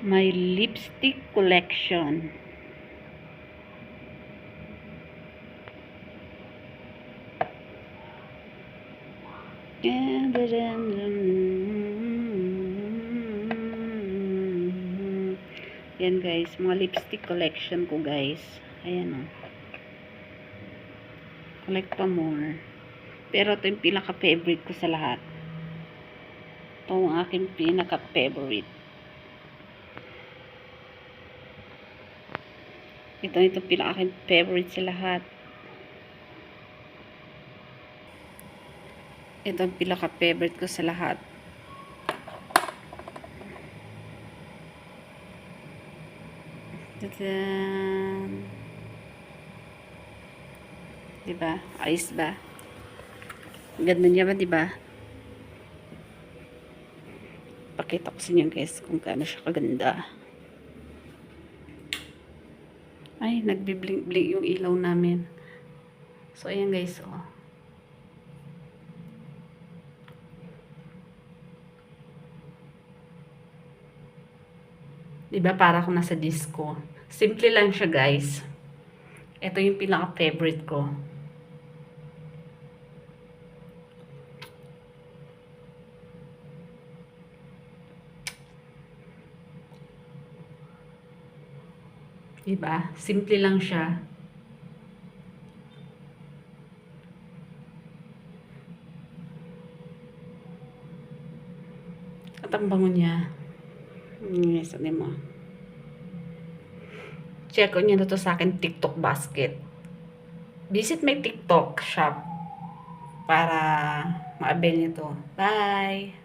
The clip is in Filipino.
My lipstick collection. Yan guys, mga lipstick collection ko guys. Ayan o. Collect pa more. Pero ito yung pinaka-favorite ko sa lahat. Ito ang aking pinaka-favorite. Ito pinaka-favorite sa lahat. Ito ang pinaka-favorite ko sa lahat. Tadaan! Diba? Ayos ba? Ganda niya ba, diba? Pakita ko sa inyo guys kung gaano siya kaganda. Ay, nagbi-blink-blink yung ilaw namin. So, ayan guys, oh. Diba, para akong nasa disco. Simple lang siya guys. Ito yung pinaka-favorite ko. Diba? Simple lang siya. At ang bango niya. Yes, ano mo. Check on nyo na to sa akin TikTok basket. Visit my TikTok shop para ma-avail nyo to. Bye!